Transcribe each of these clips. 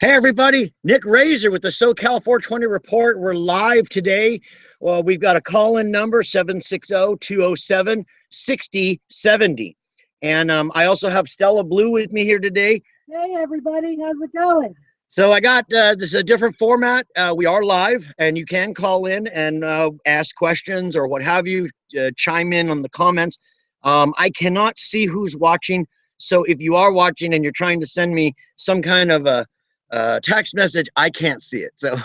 Hey everybody, Nick Razor with the SoCal 420 report. We're live today. Well, we've got a call-in number 760-207-6070. And I also have Stella Blue with me here today. Hey everybody, how's it going? So I got this is a different format. We are live and you can call in and ask questions or what have you, chime in on the comments. I cannot see who's watching. So if you are watching and you're trying to send me some kind of a text message, I can't see it. So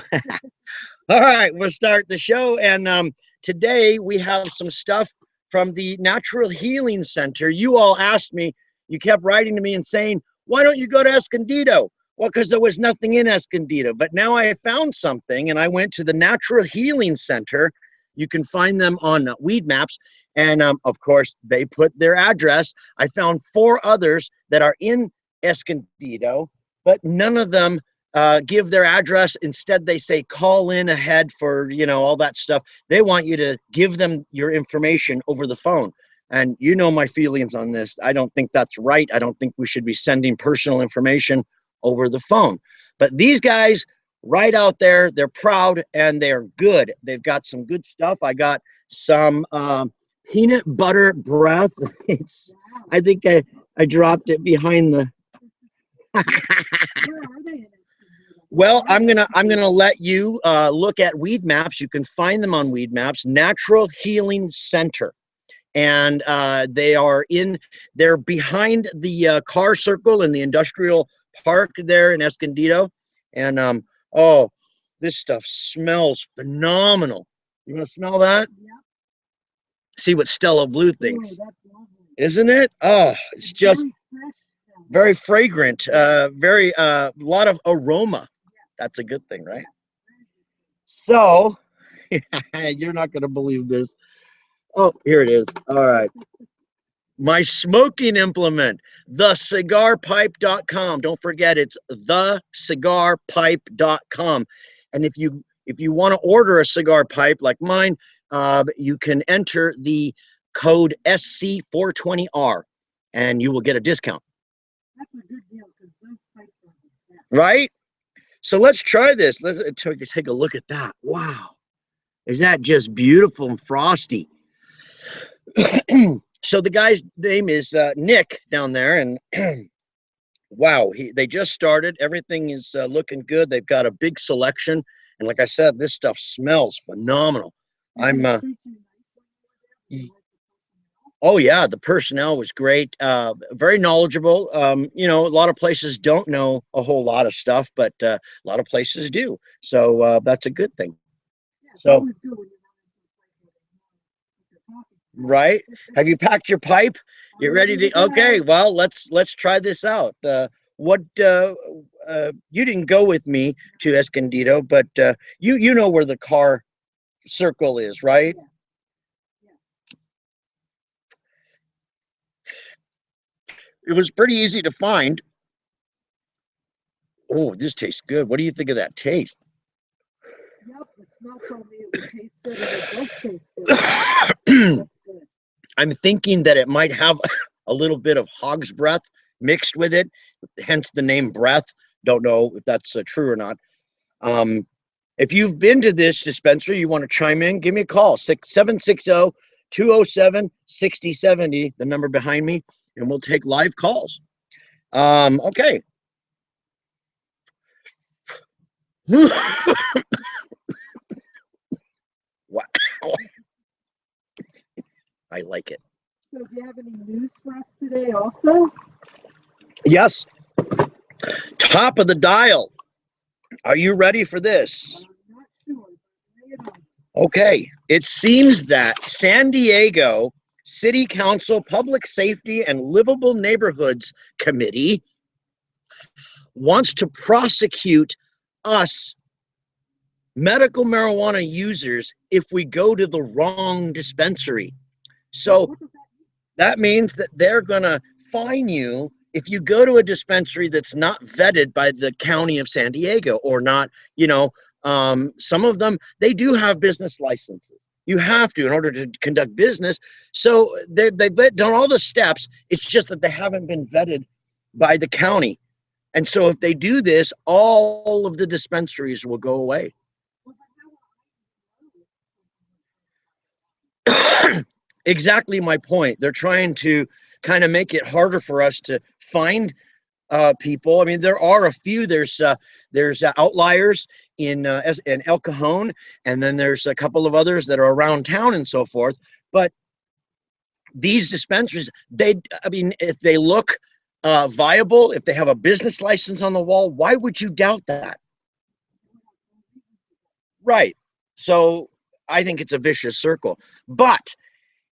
all right, we'll start the show. And today we have some stuff from the Natural Healing Center. You all asked me, you kept writing to me and saying, why don't you go to Escondido? Well, because there was nothing in Escondido, but now I found something and I went to the Natural Healing Center. You can find them on Weed Maps. And of course, they put their address. I found 4 others that are in Escondido, but none of them give their address. Instead, they say call in ahead for, you know, all that stuff. They want you to give them your information over the phone. And you know my feelings on this. I don't think that's right. I don't think we should be sending personal information over the phone. But these guys right out there, they're proud and they're good. They've got some good stuff. I got some peanut butter breath. I think I dropped it behind the Well, I'm gonna let you look at Weed Maps. You can find them on Weed Maps. Natural Healing Center, and they're behind the car circle in the industrial park there in Escondido. And oh, this stuff smells phenomenal. You want to smell that? Yeah. See what Stella Blue thinks. Ooh, that's lovely. Isn't it? Oh, it's just very fragrant, very lot of aroma. That's a good thing, right? So you're not going to believe this. Oh, here it is. All right. My smoking implement, thecigarpipe.com. Don't forget, it's thecigarpipe.com. And if you want to order a cigar pipe like mine, you can enter the code SC420R and you will get a discount. That's a good deal because those pipes are the best. Right? So let's try this. Let's take a look at that. Wow. Is that just beautiful and frosty? So the guy's name is Nick down there, and wow, they just started. Everything is looking good. They've got a big selection, and like I said, this stuff smells phenomenal. Oh yeah, the personnel was great. Very knowledgeable. You know, a lot of places don't know a whole lot of stuff, but a lot of places do. So that's a good thing. Yeah, it's always good when you're not into a place where they're talking. Right? Have you packed your pipe? You ready to? Okay, well, let's try this out. You didn't go with me to Escondido, but you know where the car circle is, right? Yeah. It was pretty easy to find. Oh, this tastes good. What do you think of that taste? Yep, the smell told me it would taste good, and it does taste good. That's good. I'm thinking that it might have a little bit of hog's breath mixed with it, hence the name breath. Don't know if that's true or not. If you've been to this dispensary, you want to chime in, give me a call, 760-207-6070, the number behind me, and we'll take live calls. Okay. Wow. I like it. So do you have any news for us today also? Yes. Top of the dial. Are you ready for this? I'm not sure. Lay it on. Okay. It seems that San Diego City Council Public Safety and Livable Neighborhoods Committee wants to prosecute us medical marijuana users if we go to the wrong dispensary. So that means that they're going to fine you if you go to a dispensary that's not vetted by the county of San Diego or not, you know, some of them, they do have business licenses. You have to in order to conduct business. So they've done all the steps. It's just that they haven't been vetted by the county. And so if they do this, all of the dispensaries will go away. Exactly my point. They're trying to kind of make it harder for us to find people. I mean, there are a few. There's outliers in El Cajon, and then there's a couple of others that are around town and so forth. But these dispensaries, I mean, if they look viable, if they have a business license on the wall, why would you doubt that? Right. So I think it's a vicious circle. But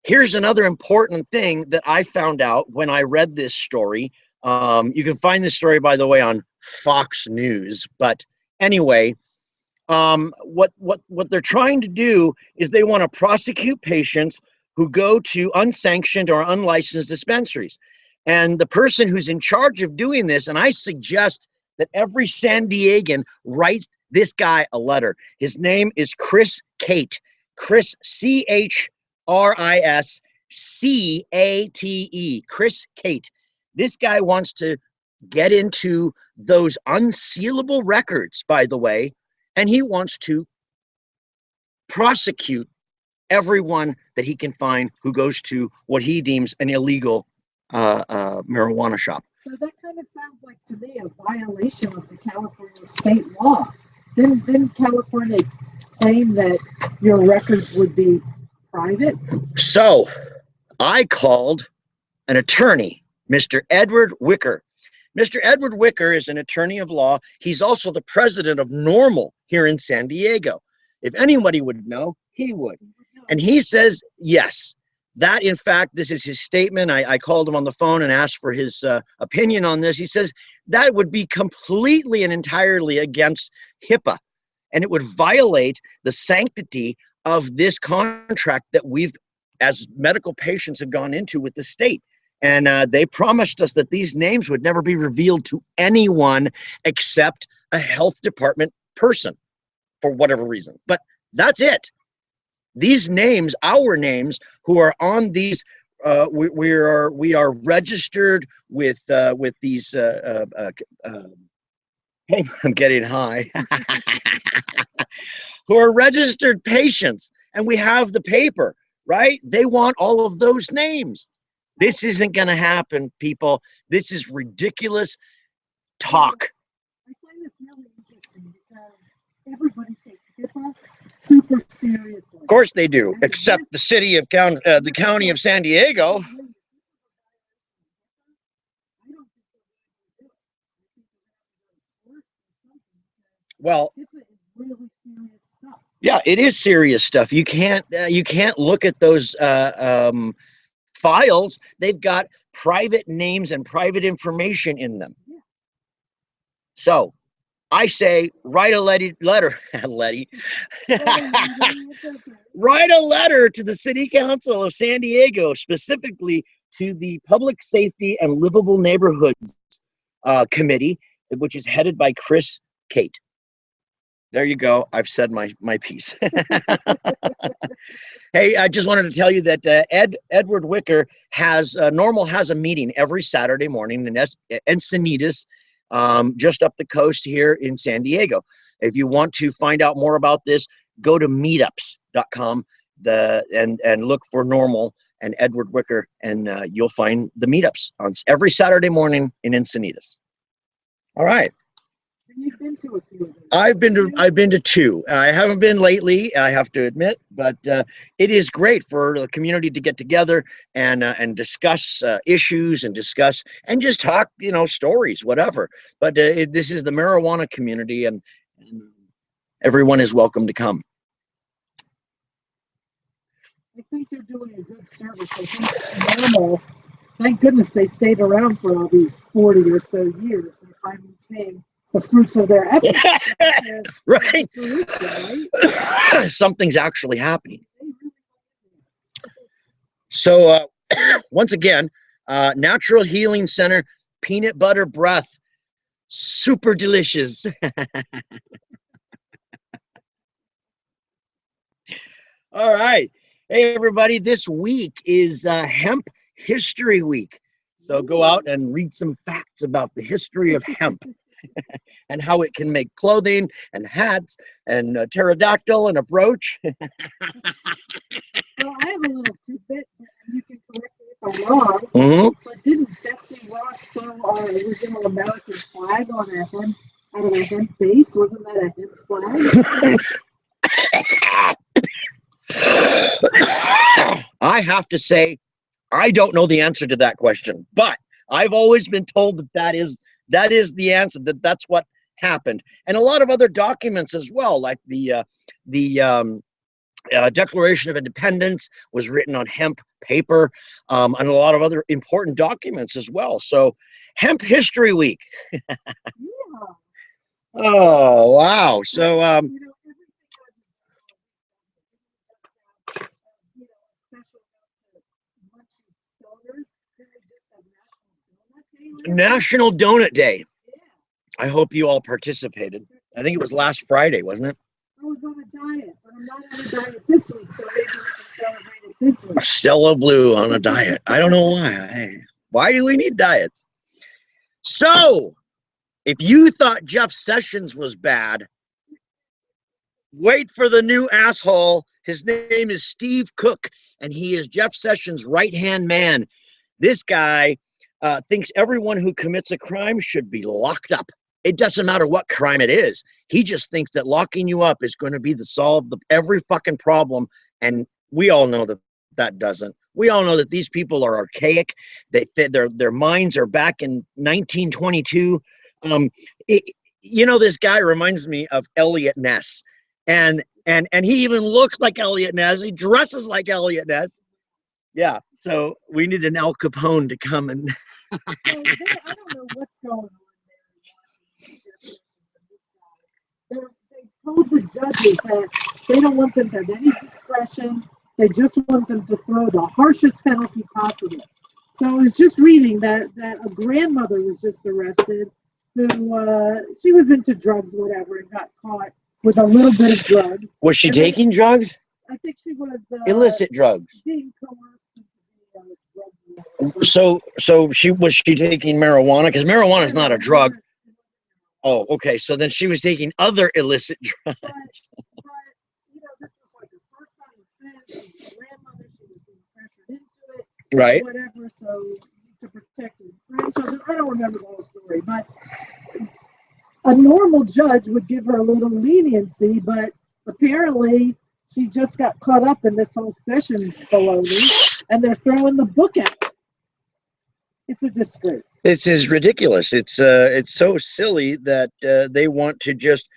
here's another important thing that I found out when I read this story. You can find this story, by the way, on Fox News. But anyway, what they're trying to do is they want to prosecute patients who go to unsanctioned or unlicensed dispensaries. And the person who's in charge of doing this, and I suggest that every San Diegan write this guy a letter. His name is Chris Cate. Chris, CHRISCATE. Chris Cate. This guy wants to get into those unsealable records, by the way, and he wants to prosecute everyone that he can find who goes to what he deems an illegal marijuana shop. So that kind of sounds like to me a violation of the California state law. Didn't California claim that your records would be private? So I called an attorney, Mr. Edward Wicker. Mr. Edward Wicker is an attorney of law. He's also the president of Normal here in San Diego. If anybody would know, he would. And he says, yes, that in fact, this is his statement. I called him on the phone and asked for his opinion on this. He says that would be completely and entirely against HIPAA, and it would violate the sanctity of this contract that we've, as medical patients, have gone into with the state. And they promised us that these names would never be revealed to anyone except a health department person for whatever reason. But that's it. These names, our names, who are on these, we are registered with these. Hey, I'm getting high. Who are registered patients, and we have the paper, right? They want all of those names. This isn't going to happen, people. This is ridiculous talk. I find this really interesting because everybody takes HIPAA super seriously. Of course they do, except the city of the county of San Diego. Well, HIPAA is really serious stuff. Yeah, it is serious stuff. You can't look at those files. They've got private names and private information in them. Yeah. So I say write a letter. Letty. Write a letter to the City Council of San Diego, specifically to the Public Safety and Livable Neighborhoods Committee, which is headed by Chris Cate. There you go. I've said my piece. Hey, I just wanted to tell you that Edward Wicker has Normal has a meeting every Saturday morning in Encinitas, just up the coast here in San Diego. If you want to find out more about this, go to meetups.com and look for Normal and Edward Wicker, and you'll find the meetups on every Saturday morning in Encinitas. All right. You've been to a few of them. I've been to two. I haven't been lately, I have to admit, but it is great for the community to get together and discuss issues and just talk, stories, whatever. But this is the marijuana community, and everyone is welcome to come. I think they're doing a good service. I think Normal, thank goodness they stayed around for all these 40 or so years. We're finally seeing the fruits of their efforts. Right. Fruition, right? Something's actually happening. So once again, Natural Healing Center, peanut butter breath, super delicious. All right. Hey, everybody, this week is Hemp History Week. So go out and read some facts about the history of hemp and how it can make clothing and hats and a pterodactyl and a brooch. Well, I have a little tidbit, and you can correct me if I'm wrong. But didn't Betsy Ross sew our original American flag on a hemp, out of a hemp base? Wasn't that a hemp flag? I have to say, I don't know the answer to that question, but I've always been told that that is the answer, that's what happened. And a lot of other documents as well, like the Declaration of Independence was written on hemp paper, and a lot of other important documents as well. So Hemp History Week. Yeah. Oh, wow. So You know, National Donut Day. Yeah. I hope you all participated. I think it was last Friday, wasn't it? I was on a diet, but I'm not on a diet this week, so maybe we can celebrate it this week. Stella Blue on a diet. I don't know why. Hey, why do we need diets? So, if you thought Jeff Sessions was bad, wait for the new asshole. His name is Steve COOKE, and he is Jeff Sessions' right-hand man. This guy thinks everyone who commits a crime should be locked up. It doesn't matter what crime it is. He just thinks that locking you up is going to be the solve of every fucking problem, and we all know that that doesn't. We all know that these people are archaic. Their minds are back in 1922. You know, this guy reminds me of Elliot Ness, and he even looks like Elliot Ness. He dresses like Elliot Ness. Yeah, so we need an Al Capone to come and. So I don't know what's going on there. They told the judges that they don't want them to have any discretion. They just want them to throw the harshest penalty possible. So I was just reading that a grandmother was just arrested who she was into drugs, whatever, and got caught with a little bit of drugs. Was she taking drugs? I think she was Illicit drugs. Being coerced into being a drug dealer. So was she taking marijuana? Because marijuana is not a drug. Oh, okay. So then she was taking other illicit drugs. But you know, this was like a first-time offense. She was a grandmother. She was being pressured into it. Right. Whatever. So to protect her grandchildren. I don't remember the whole story, but a normal judge would give her a little leniency, but apparently she just got caught up in this whole Sessions baloney, and they're throwing the book at her. It's a disgrace. This is ridiculous. It's so silly that they want to just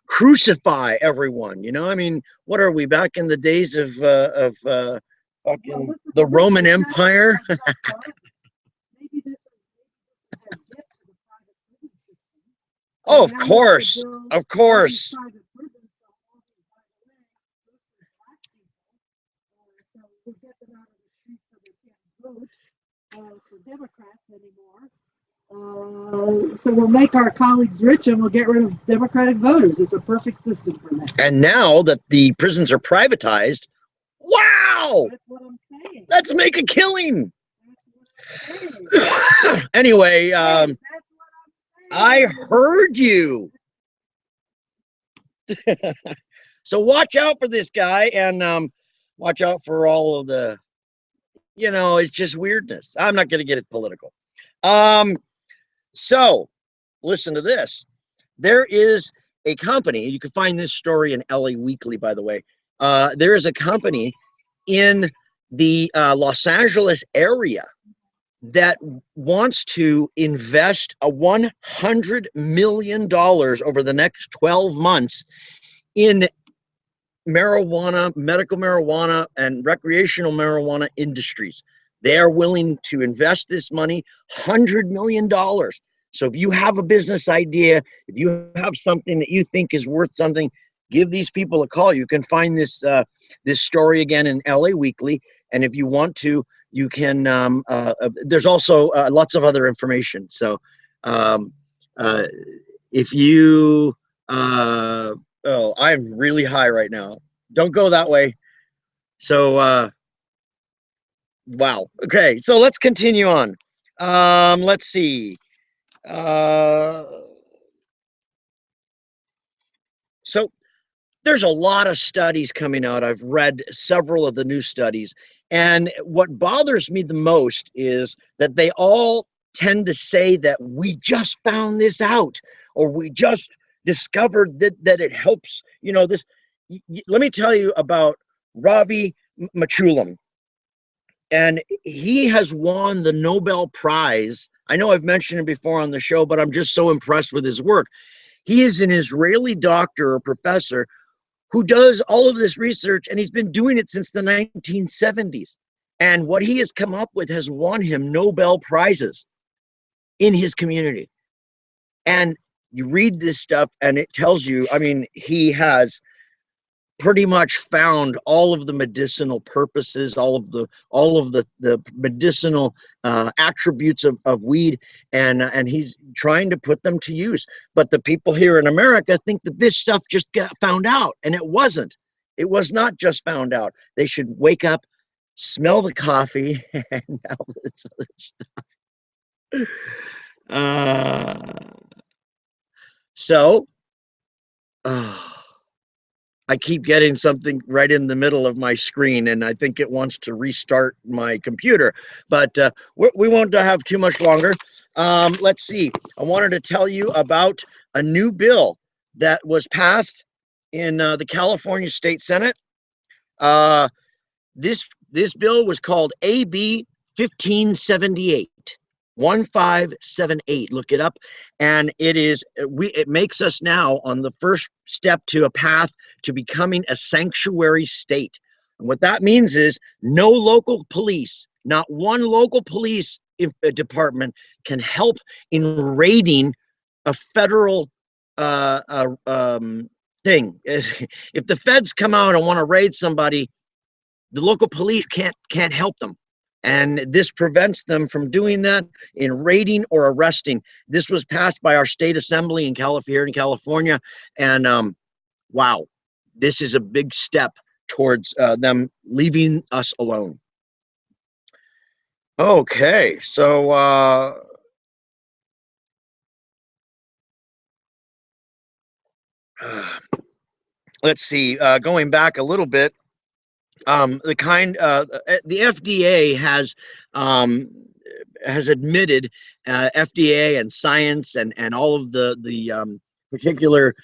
crucify everyone. You know, I mean, what are we back in the days of fucking the Roman Empire? Maybe this is their gift to the private prison system. Oh, of course, of course. Private prisons so we'll get them out of the streets so they can't vote for Democrats anymore. So we'll make our colleagues rich and we'll get rid of Democratic voters. It's a perfect system for that. And now that the prisons are privatized, wow! That's what I'm saying. Let's make a killing. That's what I'm saying. Anyway, That's what I'm saying. I heard you. So watch out for this guy, and watch out for all of the, you know, it's just weirdness. I'm not going to get it political. So listen to this. There is a company, you can find this story in LA Weekly, by the way. There is a company in the Los Angeles area that wants to invest $100 million over the next 12 months in marijuana, medical marijuana, and recreational marijuana industries. They are willing to invest this money, $100 million. So if you have a business idea, if you have something that you think is worth something, give these people a call. You can find this this story again in LA Weekly, and if you want to, you can. There's also lots of other information. So if you, oh, I'm really high right now. Don't go that way. So wow. Okay, so let's continue on. Let's see. So there's a lot of studies coming out. I've read several of the new studies. And what bothers me the most is that they all tend to say that we just found this out, or we just discovered that it helps, this. Let me tell you about Ravi Mechoulam. And he has won the Nobel Prize. I know I've mentioned it before on the show, but I'm just so impressed with his work. He is an Israeli doctor or professor who does all of this research, and he's been doing it since the 1970s. And what he has come up with has won him Nobel Prizes in his community. And you read this stuff, and it tells you, I mean, he has pretty much found all of the medicinal purposes, all of the medicinal attributes of weed, and he's trying to put them to use. But the people here in America think that this stuff just got found out, and it wasn't. It was not just found out. They should wake up, smell the coffee, and now this other stuff. So. I keep getting something right in the middle of my screen, and I think it wants to restart my computer, but we won't have too much longer. Let's see. I wanted to tell you about a new bill that was passed in the California State Senate. This bill was called AB 1578. 1578. Look it up, and it makes us now on the first step to a path to becoming a sanctuary state. And what that means is no local police, not one local police department can help in raiding a federal thing. If the feds come out and want to raid somebody, the local police can't help them. And this prevents them from doing that in raiding or arresting. This was passed by our state assembly here in California. And wow, this is a big step towards them leaving us alone. Okay, so let's see, going back a little bit. The FDA has admitted, FDA and science and all of the particular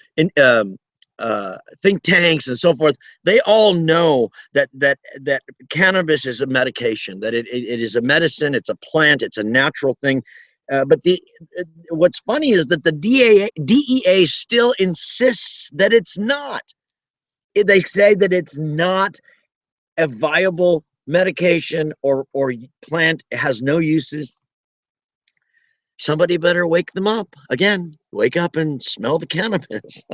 think tanks and so forth. They all know that cannabis is a medication, that it is a medicine, it's a plant, it's a natural thing. But what's funny is that the DEA still insists that it's not. They say that it's not a viable medication or plant. It has no uses. Somebody better wake them up. Again, wake up and smell the cannabis.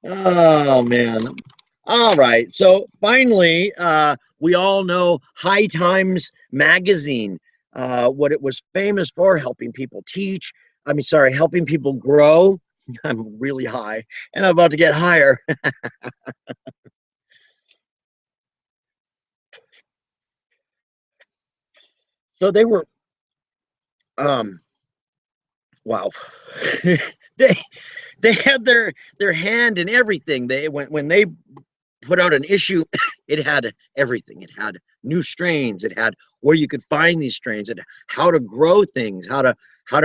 Oh, man. All right. So finally, we all know High Times magazine, what it was famous for, helping people helping people grow. I'm really high, and I'm about to get higher. So they were, wow. they had their hand in everything. When they put out an issue, it had everything. It had new strains. It had where you could find these strains, and how to grow things, how to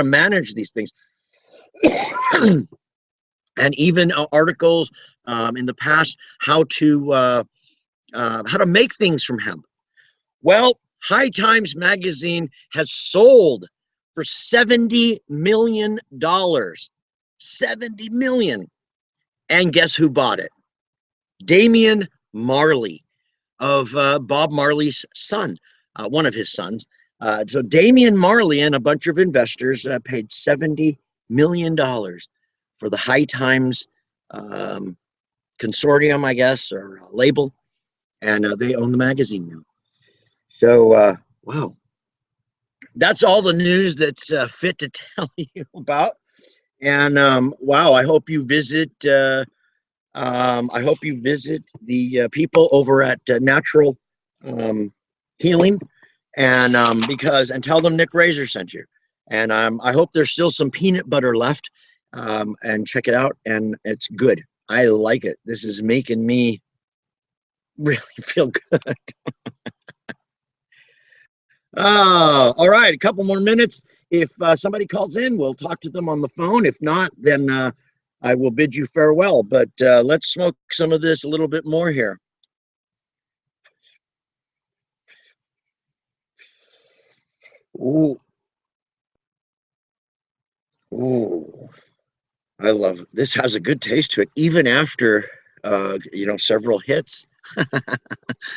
manage these things, and even articles in the past how to make things from hemp. Well, High Times magazine has sold for $70 million. 70 million. And guess who bought it? Damian Marley, of Bob Marley's son, one of his sons. So Damian Marley and a bunch of investors paid $70 million for the High Times consortium, I guess, or label. And they own the magazine now. So, wow. That's all the news that's fit to tell you about. And wow, I hope you visit. I hope you visit the people over at Natural Healing and and tell them Nick Razor sent you. And I hope there's still some peanut butter left. And check it out, and it's good. I like it. This is making me really feel good. All right, a couple more minutes. If somebody calls in, we'll talk to them on the phone. If not, then I will bid you farewell. But let's smoke some of this a little bit more here. Ooh. Ooh. I love it. This has a good taste to it, even after several hits.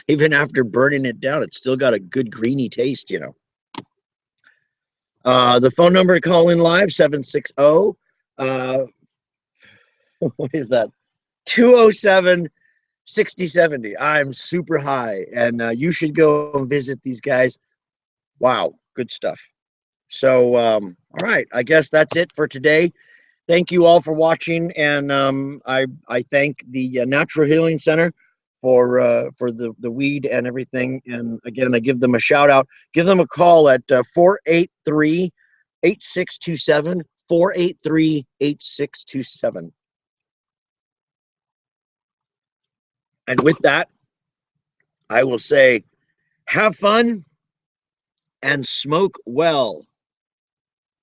Even after burning it down, it's still got a good greeny taste, The phone number to call in live, 760, what is that? 207-6070. I'm super high, and you should go and visit these guys. Wow, good stuff. So, all right, I guess that's it for today. Thank you all for watching, and I thank the Natural Healing Center for the weed and everything. And again, I give them a shout out. Give them a call at 483-8627, 483-8627. And with that, I will say, have fun and smoke well.